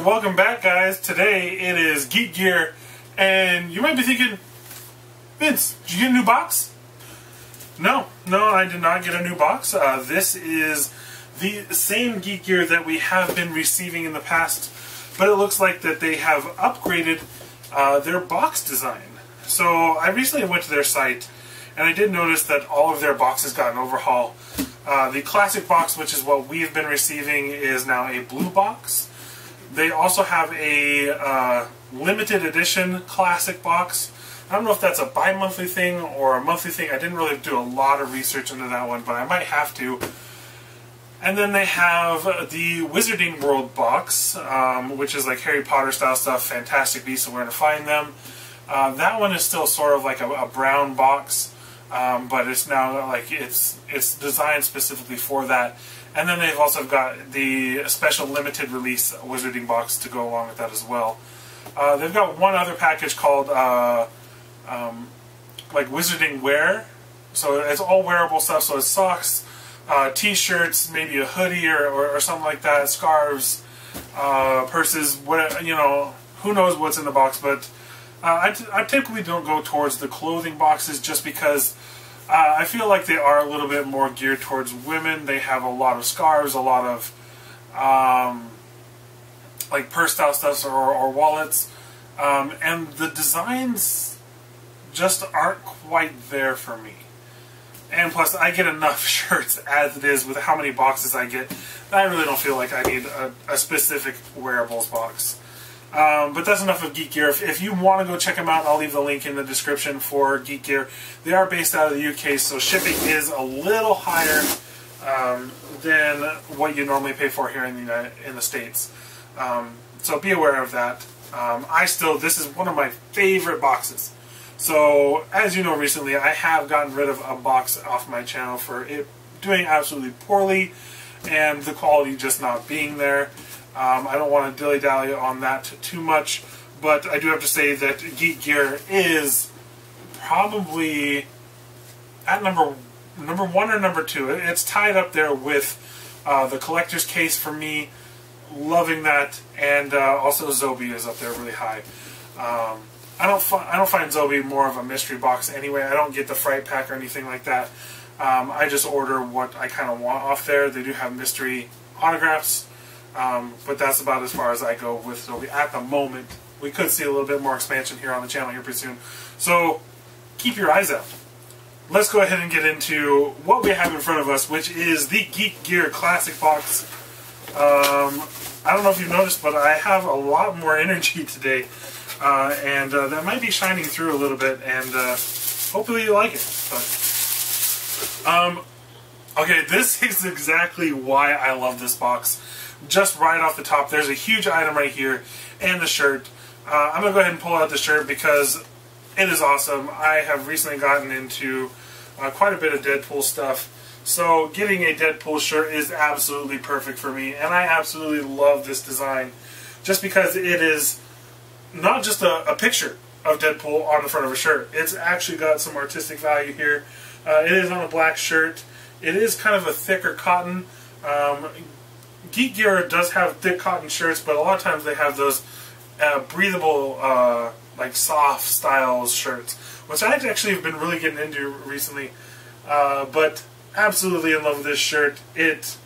welcome back, guys. Today it is Geek Gear, and you might be thinking, Vince, did you get a new box? No, I did not get a new box. This is the same Geek Gear that we have been receiving in the past, but it looks like that they have upgraded their box design. So I recently went to their site, and I did notice that all of their boxes got an overhaul. The classic box, which is what we've been receiving, is now a blue box. They also have a limited edition classic box. I don't know if that's a bi-monthly thing or a monthly thing. I didn't really do a lot of research into that one, but I might have to. And then they have the Wizarding World box, which is like Harry Potter style stuff, Fantastic Beasts and Where to Find Them. That one is still sort of like a brown box, but it's now like it's designed specifically for that. And then they've also got the special limited release Wizarding box to go along with that as well. They've got one other package called like Wizarding Wear, so it's all wearable stuff. So it's socks, t-shirts, maybe a hoodie or something like that, scarves, purses, whatever, you know, who knows what's in the box. But I typically don't go towards the clothing boxes just because I feel like they are a little bit more geared towards women. They have a lot of scarves, a lot of like purse style stuff or wallets, and the designs just aren't quite there for me. And plus, I get enough shirts as it is with how many boxes I get that I really don't feel like I need a specific wearables box. But that's enough of Geek Gear. If you want to go check them out, I'll leave the link in the description for Geek Gear. They are based out of the UK, so shipping is a little higher than what you normally pay for here in the States. So be aware of that. This is one of my favorite boxes. So, as you know, recently I have gotten rid of a box off my channel for it doing absolutely poorly and the quality just not being there. I don't want to dilly-dally on that too much, but I do have to say that Geek Gear is probably at number one or number two. It's tied up there with the collector's case for me. Loving that, and also Zobi is up there really high. I don't find Zobi more of a mystery box anyway. I don't get the Fright Pack or anything like that. I just order what I kind of want off there. They do have mystery autographs. But that's about as far as I go with Zobi at the moment. We could see a little bit more expansion here on the channel here pretty soon. So keep your eyes out. Let's go ahead and get into what we have in front of us, which is the Geek Gear Classic Box. I don't know if you've noticed, but I have a lot more energy today. And that might be shining through a little bit, and hopefully you like it. But, okay, this is exactly why I love this box. Just right off the top, there's a huge item right here, and the shirt. I'm going to go ahead and pull out the shirt because it is awesome. I have recently gotten into quite a bit of Deadpool stuff, so getting a Deadpool shirt is absolutely perfect for me, and I absolutely love this design just because it is not just a picture of Deadpool on the front of a shirt. It's actually got some artistic value here. It is on a black shirt. It is kind of a thicker cotton. Geek Gear does have thick cotton shirts, but a lot of times they have those breathable, like soft style shirts, which I actually have been really getting into recently. But absolutely in love with this shirt. It's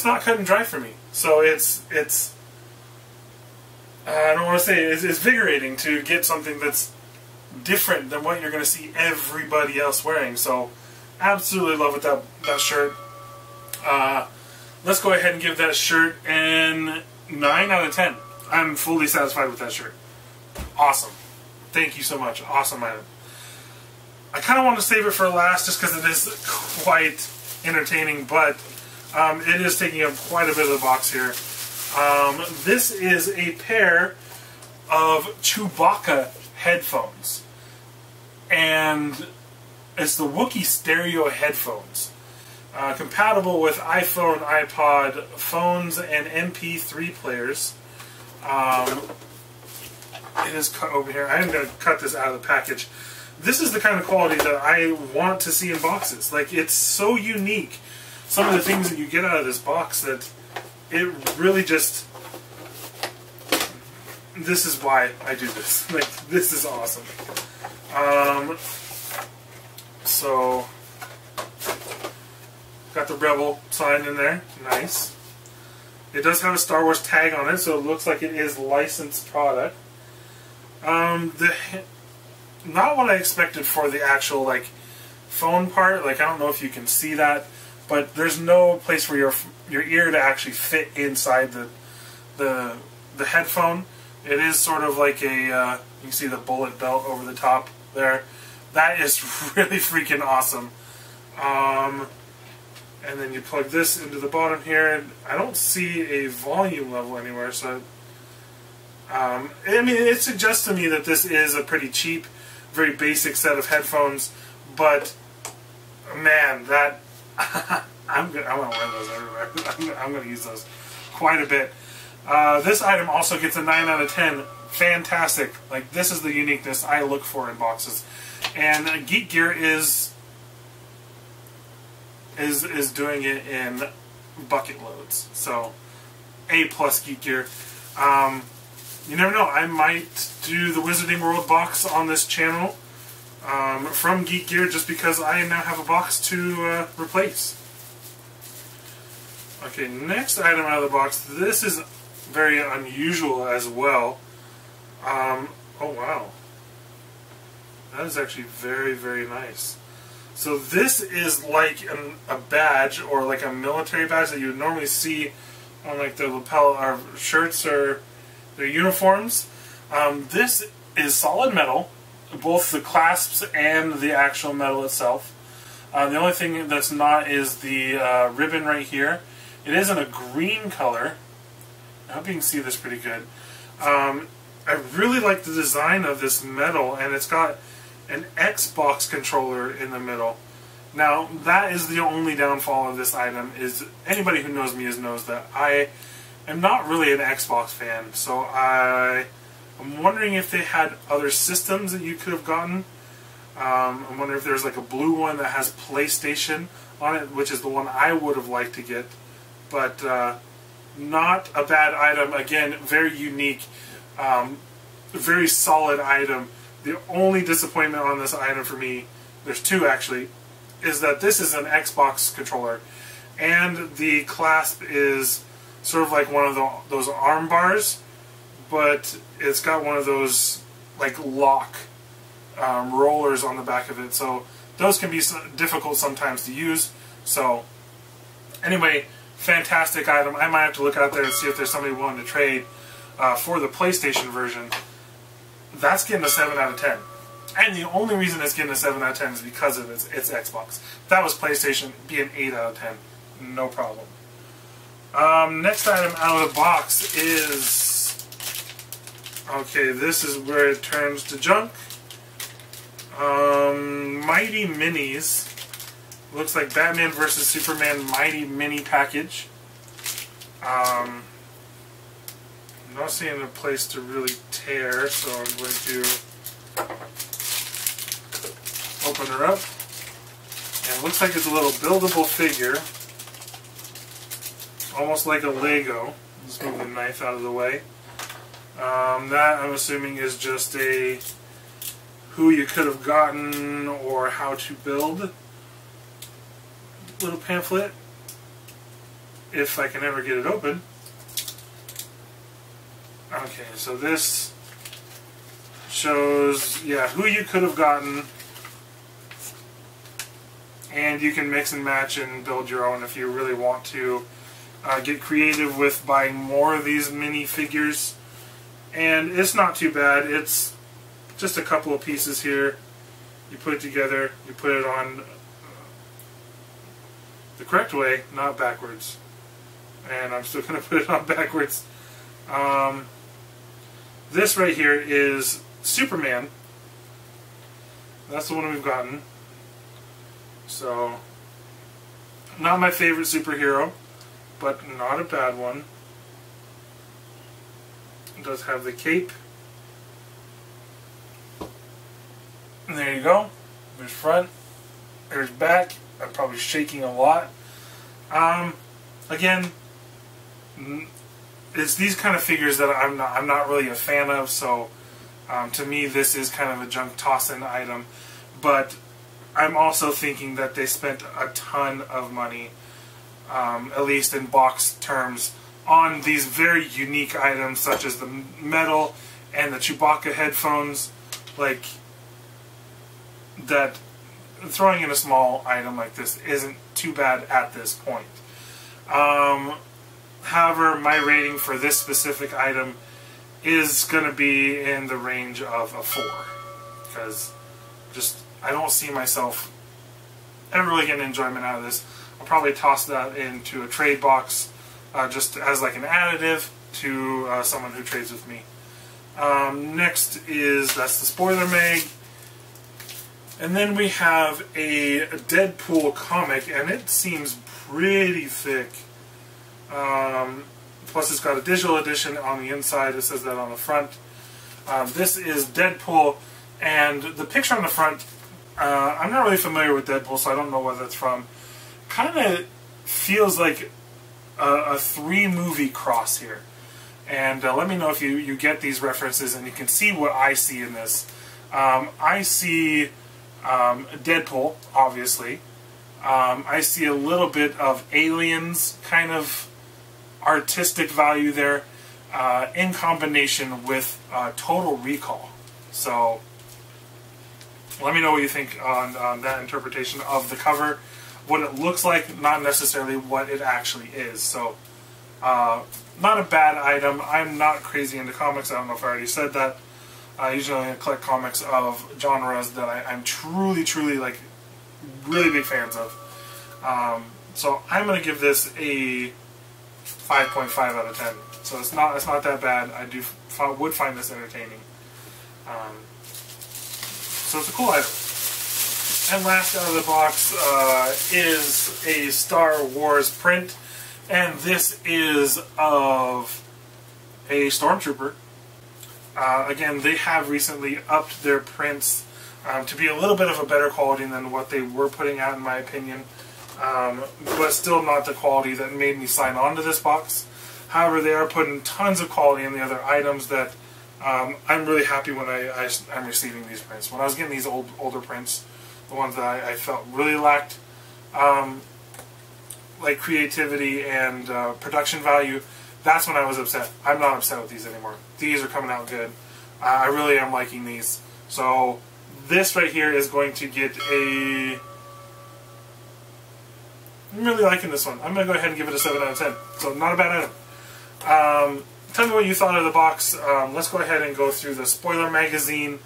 not cut and dry for me, so it's I don't want to say it's invigorating to get something that's different than what you're going to see everybody else wearing. So absolutely love with that shirt. Let's go ahead and give that shirt an 9 out of 10. I'm fully satisfied with that shirt. Awesome. Thank you so much. Awesome item. I kind of want to save it for last just because it is quite entertaining, but it is taking up quite a bit of the box here. This is a pair of Chewbacca headphones, and it's the Wookiee stereo headphones. Compatible with iPhone, iPod, phones, and MP3 players. It is cut over here. I am going to cut this out of the package. This is the kind of quality that I want to see in boxes. Like, it's so unique. Some of the things that you get out of this box that it really just, this is why I do this. Like, this is awesome. So, got the Rebel sign in there. Nice. It does have a Star Wars tag on it, so it looks like it is licensed product. Not what I expected for the actual, like, phone part. Like, I don't know if you can see that, but there's no place for your ear to actually fit inside the headphone. It is sort of like a, you can see the bullet belt over the top there. That is really freaking awesome. And then you plug this into the bottom here, and I don't see a volume level anywhere, so I mean, it suggests to me that this is a pretty cheap, very basic set of headphones, but man, that I'm gonna wear those everywhere. I'm gonna use those quite a bit. This item also gets a 9 out of 10. Fantastic. Like, this is the uniqueness I look for in boxes, and Geek Gear is doing it in bucket loads. So, A+ Geek Gear. You never know, I might do the Wizarding World box on this channel from Geek Gear, just because I now have a box to replace. Okay, next item out of the box. This is very unusual as well. Oh wow. That is actually very, very nice. So this is like a badge, or like a military badge that you would normally see on like the lapel or shirts or their uniforms. This is solid metal, both the clasps and the actual metal itself. The only thing that's not is the ribbon right here. It is in a green color. I hope you can see this pretty good. I really like the design of this metal, and it's got an Xbox controller in the middle. Now, that is the only downfall of this item. Is anybody who knows me knows that I am not really an Xbox fan, so I'm wondering if they had other systems that you could have gotten. I'm wondering if there's like a blue one that has PlayStation on it, which is the one I would have liked to get. But not a bad item. Again, very unique, very solid item. The only disappointment on this item for me, there's two actually, is that this is an Xbox controller, and the clasp is sort of like one of those arm bars, but it's got one of those like lock rollers on the back of it, so those can be difficult sometimes to use. So anyway, fantastic item. I might have to look out there and see if there's somebody willing to trade for the PlayStation version. That's getting a 7 out of 10. And the only reason it's getting a 7 out of 10 is because of its Xbox. If that was PlayStation, it'd be an 8 out of 10. No problem. Next item out of the box is... Okay, this is where it turns to junk. Mighty Minis. Looks like Batman vs. Superman Mighty Mini package. I'm not seeing a place to really tear, so I'm going to open her up. And it looks like it's a little buildable figure, almost like a Lego. Let's move the knife out of the way. That, I'm assuming, is just a who you could have gotten or how to build little pamphlet, if I can ever get it open. Okay, so this shows, yeah, who you could have gotten, and you can mix and match and build your own if you really want to. Get creative with buying more of these mini figures, and it's not too bad. It's just a couple of pieces here. You put it together, you put it on the correct way, not backwards. And I'm still going to put it on backwards. This right here is Superman. That's the one we've gotten. So, not my favorite superhero, but not a bad one. It does have the cape. And there you go. There's front. There's back. I'm probably shaking a lot. Again, it's these kind of figures that I'm not really a fan of. So to me, this is kind of a junk toss-in item. But I'm also thinking that they spent a ton of money, at least in box terms, on these very unique items such as the metal and the Chewbacca headphones. Like, that throwing in a small item like this isn't too bad at this point. However, my rating for this specific item is going to be in the range of a 4. Because I don't see myself ever really getting enjoyment out of this. I'll probably toss that into a trade box just as like an additive to someone who trades with me. Next that's the spoiler mag. And then we have a Deadpool comic, and it seems pretty thick. Plus it's got a digital edition on the inside. It says that on the front. This is Deadpool, and the picture on the front, I'm not really familiar with Deadpool, so I don't know where that's from. Kind of feels like a 3-movie cross here. And let me know if you get these references and you can see what I see in this. I see Deadpool, obviously. I see a little bit of Aliens kind of artistic value there, in combination with Total Recall. So let me know what you think on that interpretation of the cover. What it looks like, not necessarily what it actually is. So not a bad item. I'm not crazy into comics. I don't know if I already said that. I usually only collect comics of genres that I'm truly like really big fans of. So I'm going to give this a 5.5 out of 10. So it's not that bad. I would find this entertaining. So it's a cool item. And last out of the box is a Star Wars print, and this is of a Stormtrooper. Again, they have recently upped their prints to be a little bit of a better quality than what they were putting out, in my opinion, but still not the quality that made me sign on to this box. However, they are putting tons of quality in the other items that I'm really happy when I'm receiving these prints. When I was getting these older prints, the ones that I felt really lacked like creativity and production value, that's when I was upset. I'm not upset with these anymore. These are coming out good. I really am liking these. So this right here is going to get a... I'm really liking this one. I'm going to go ahead and give it a 7 out of 10. So not a bad item. Tell me what you thought of the box. Let's go ahead and go through the spoiler magazine.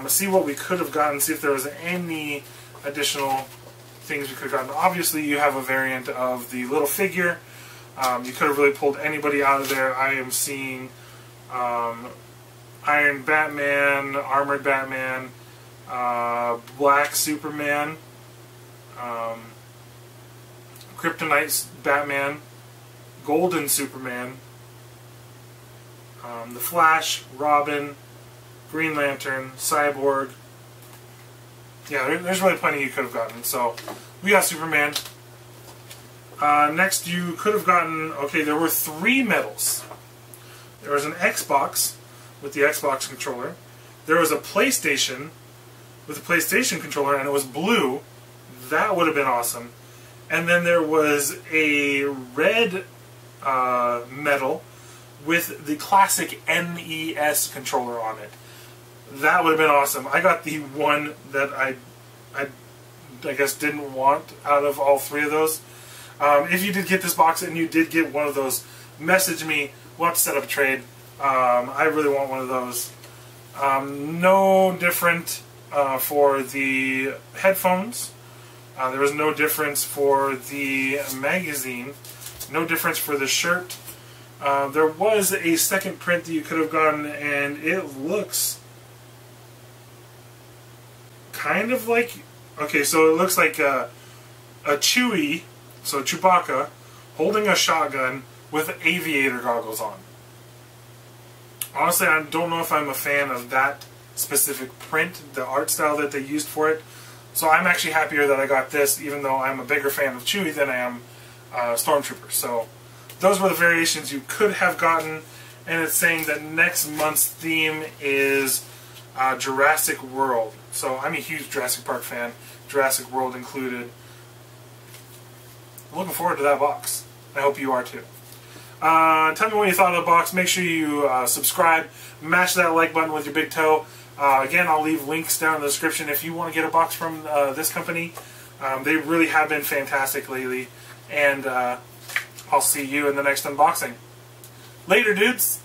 See what we could have gotten, see if there was any additional things we could have gotten. Obviously, you have a variant of the little figure. You could have really pulled anybody out of there. I am seeing Iron Batman, Armored Batman, Black Superman, Kryptonite Batman, Golden Superman, The Flash, Robin, Green Lantern, Cyborg. Yeah, there's really plenty you could have gotten. So, we got Superman. Next, you could have gotten... Okay, there were 3 medals. There was an Xbox with the Xbox controller. There was a PlayStation with the PlayStation controller, and it was blue. That would have been awesome. And then there was a red medal with the classic NES controller on it. That would have been awesome. I got the one that I guess didn't want out of all 3 of those. If you did get this box and you did get one of those, message me. We'll have to set up a trade. I really want one of those. No different for the headphones. There was no difference for the magazine. No difference for the shirt. There was a second print that you could have gotten, and it looks kind of like... Okay, so it looks like a Chewie, so Chewbacca, holding a shotgun with aviator goggles on. Honestly, I don't know if I'm a fan of that specific print, the art style that they used for it. So I'm actually happier that I got this, even though I'm a bigger fan of Chewie than I am Stormtrooper. So those were the variations you could have gotten, and it's saying that next month's theme is Jurassic World. So I'm a huge Jurassic Park fan, Jurassic World included. I'm looking forward to that box. I hope you are too. Tell me what you thought of the box. Make sure you subscribe. Mash that like button with your big toe. Again, I'll leave links down in the description if you want to get a box from this company. They really have been fantastic lately. And I'll see you in the next unboxing. Later, dudes!